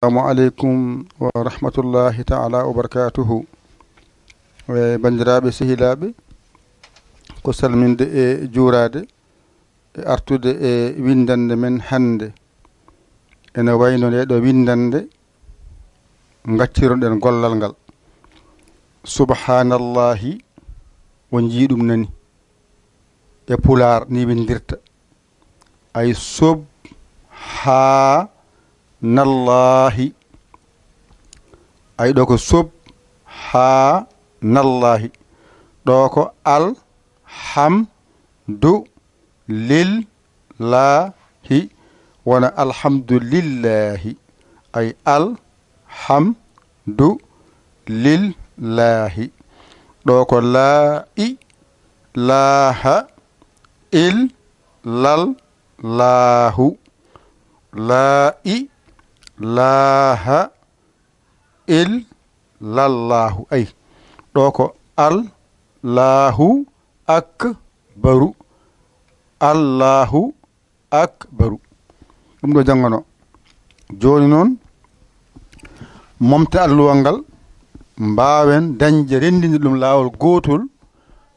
Assalamu alaikum wa rahmatullahi ta'ala wa barakatuhu. Bandiraɓe sehilaɓe, ko salminde e juurade e artude e windande men hande. Ene wayno nde ɗo windande gacciroɗen gollal ngal. Subhanallahi won jiiɗum nani e pular ni windirta ay nallahi ay ɗo ko nallahi ɗo ko alhamdu lillahi wona alhamdulillahi ay alhamdu lillahi ɗo ko la ilaha illallahu la ilaha illallahu ay ɗo ko allahu akbaru allahu akbaru ɗum ɗo jangano joni noon momte alluwal ngal mbawen dañde rendinde ɗum lawol gotol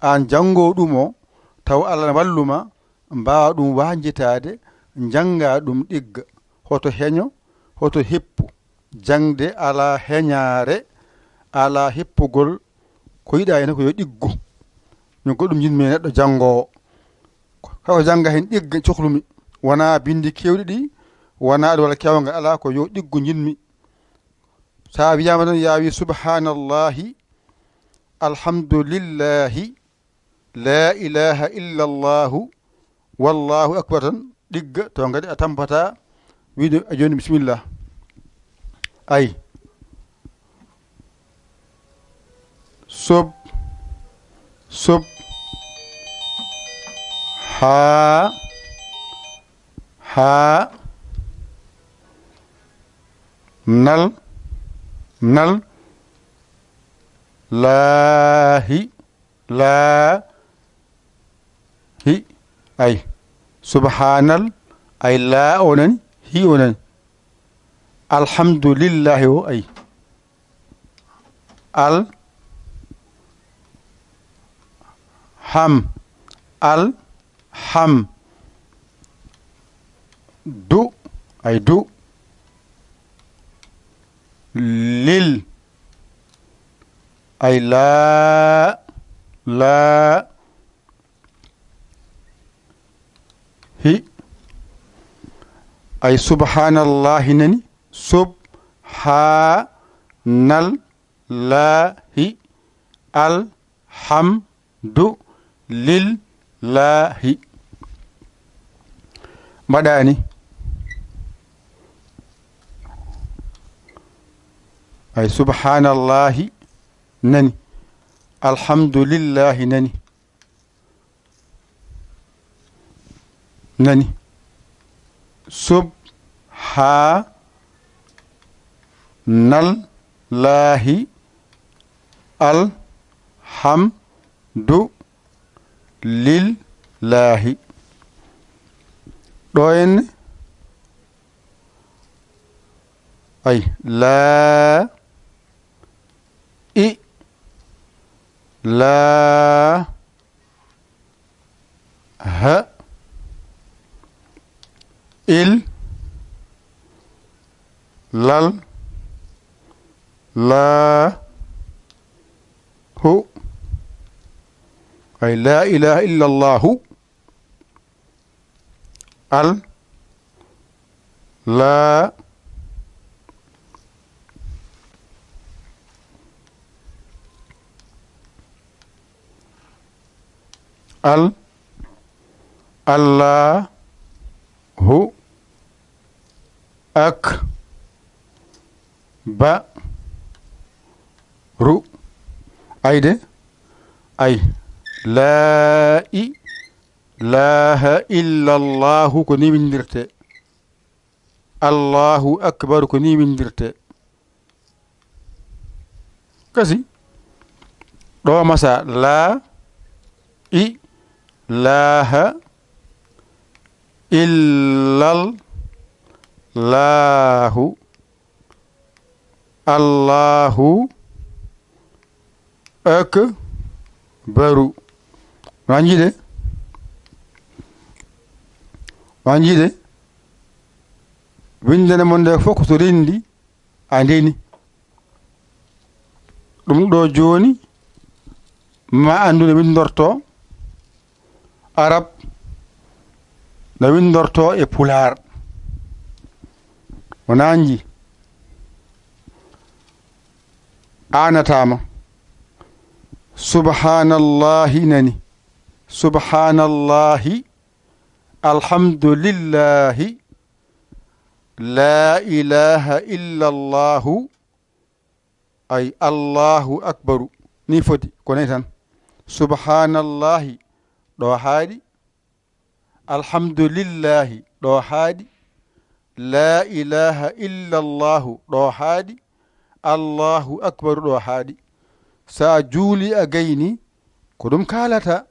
an jango ɗum o taw Allah ne walluma mbawa ɗum wajitade janga ɗum ɗigga hoto heño hoto heppu jangde ala heñare ala heppugol ko yiɗa ene ko yo ɗiggu min ko ɗum jinmi neɗɗo jangowo kako janga hen ɗigga cohlumi wona bindi kewɗi ɗi wona ɗo wala kewgal ala ko yo ɗiggu jinmi sa wiyama tan yawi subhanallahi alhamdulillahi la ilaha illa allahu wallahu akbar tan ɗigga to kadi a tampata wiide joni bisimillah ay nal lahi ay subhanal ay la onani hi onani alhamdulillahi o ay du ay du lil ay la hi ay subhanallahi nani subhanallahi alhamdu lillahi mbaɗani ay subhanallahi nani alhamdulillahi nani subhanallahi alhamdu lillahi ɗo henne ay la ilaha illallahu ay la ilaha illallahu allahu akbaru ayde ay la ilaha illallahu ko ni windirte allahu akbar ko ni windirte kasi ɗo masa la ilaha illal lahu Allahu akbaru. Wanjide windene mon nde fof ko so rendi a ndeni ɗum ɗo joni ma andude windorto arab no windorto e pular wonanji anatama subhanallahi nani subhanallahi alhamdulillahi la ilaha illa allahu ay allahu akbaru ni foti ko nay tan subhanallahi ɗo haaɗi alhamdulillahi ɗo haaɗi la ilaha illa allahu ɗo haaɗi allahu akbaru ɗo haaɗi sa juuli a gayni ko ɗum kalata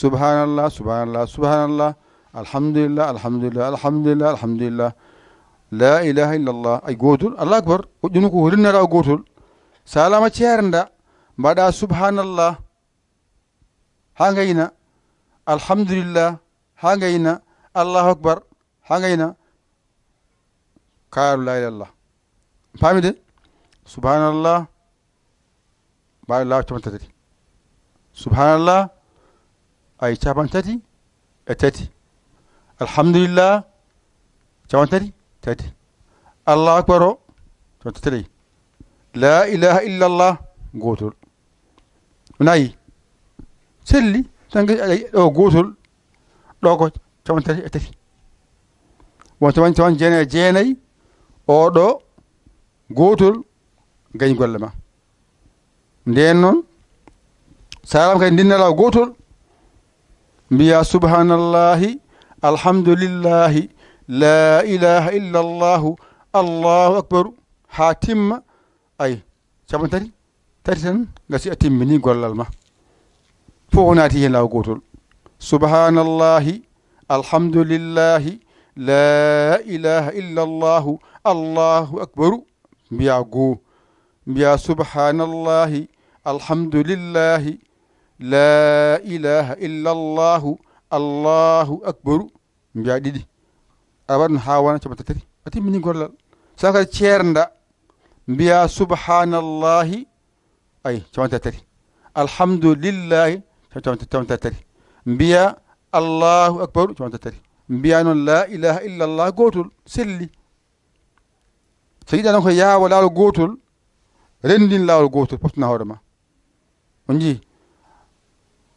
subhanallah subhanallah subhanallah alhamdulillah alhamdulillah alhamdulillah alhamdulillah la ilaha illallah ay gotol allah akbar ƴunu ko rinnata o gotol salama ceernda mbaɗa subhanallah ha gayna alhamdulillah ha gayna allahu akbar ha gayna kaaru la ilaha illallah famide subhanallah mbaɗa law capantati subhanallah ay capantati e tati alhamdulillah capantati tati allahu akbar o capantati la ilaha illallah gotol nayi selli tan ɗo gotol ɗo ko capantati e tati won capan jeenayi e jeenayi oɗo gotol gañ golle ma nden noon salam kadi ndinnala gotol mbiya subhanallahi alhamdulillahi la ilaha illa allahu allahu akbaru ha timma ay capantati tati tan gasi a timmini gollal ma fof naati hen law gotol subhanallahi alhamdulillahi la ilaha illa allahu allahu akbaru mbiya goo mbiya subhanallahi alhamdulillahi la ilaha illa allahu allahu akbaru mbiya ɗiɗi a waɗno ha wona capantati a timmini gollal sa kadi ceernda mbiya subhanallahi ay capantati alhamdulillahi capantati mbiya allahu akbaru capantati mbiya noon la ilaha illa allah gotol selli so yiɗa noon ko yaawa laawol gotol rendin laawol gotol poftina hoore ma on jii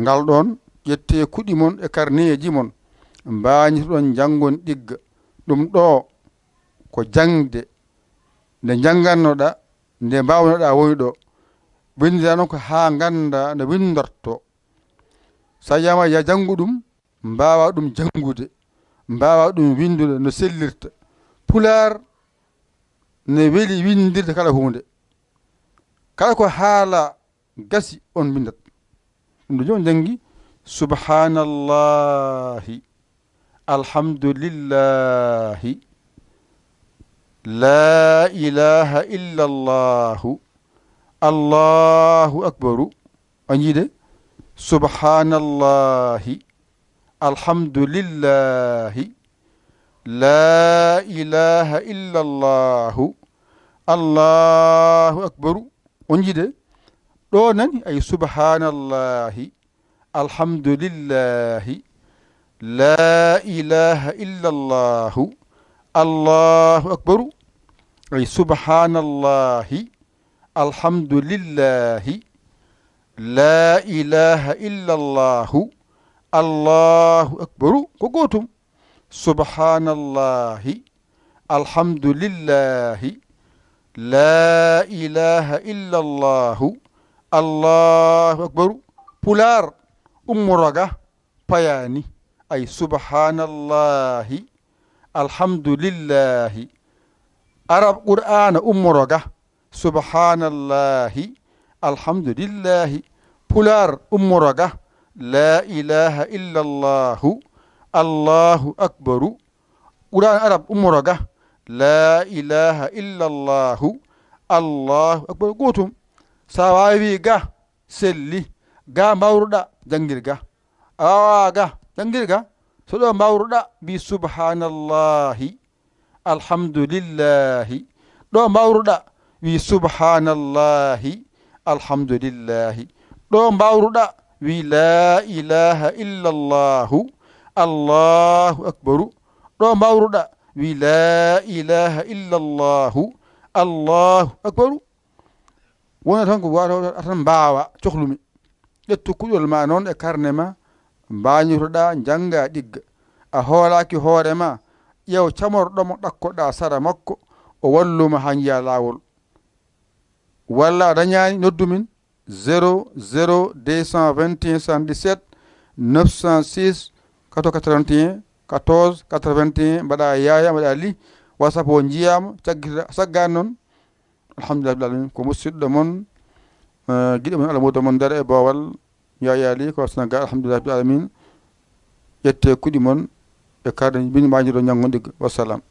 ngal ɗon ƴette kuɗi mon e karneji mon mbañitoɗon janggon ɗigga ɗum ɗo ko jangde nde jangannoɗa nde mbawnoɗa woni ɗo windira noon ko ha ganda no windorto sa yama ya janggu ɗum mbawa ɗum jangude mbawa ɗum windude no sellirta pular ne weeli windirde kala hunde kala ko haala gasi on windat ɗum ɗo joni jangi subhanallahi alhamdulillahi la ilaha illa allahu allahu akbaru a jiide subhanallahi alhamdulillahi la ilaha illa allahu allahu akbaru on jiide ɗo nani ay subhanallahi alhamdulillahi la ilaha illa allahu allahu akbaru ay subhanallahi alhamdulillahi la ilaha illa allahu allahu akbaru ko gotum subhanallahi alhamdulillahi la ilaha illa allahu allahu akbaru pular ummoroga payani ay subhanallahi alhamdulillahi arab qur'ana ummoroga subhanallahi alhamdulillahi pular ummoroga la ilaha illa allahu allahu akbaru qur'an arab ummoroga la ilaha illa allahu allahu akbar gotum sa wawi ga selli ga mawruɗa jangir ga a wawa ga jangir ga so ɗo mawruɗa mbi subhanallahi alhamdulillahi ɗo mawruɗa wi subhanallahi alhamdulillahi ɗo mbawruɗa wi la ilaha illa llahu allahu akbaru ɗo mbawruɗa wi la ilaha illa llahu allahu akbaru wona tan ko wata tan mbawa cohlumi ƴettu kuƴol ma noon e karne ma mbañotoɗa janga ɗigga a hoolaki hoorema ƴew camorɗomo ɗakkoɗa sara makko o walluma ha jiya lawol walla a dañani noddu min 00 221 77 906 481 14 81 mbaɗa yaya mbaɗa li whatsapp o jiyama saggani noon alhamdulillah rabbil alamin ko musidɗo moon guiɗo mon alamudo moon nder e bowal yaya li ko Sénégal alhamdulillah rabbil alamin ƴette kuɗi moon e karne min mañiɗo ñango ɗigga wassalam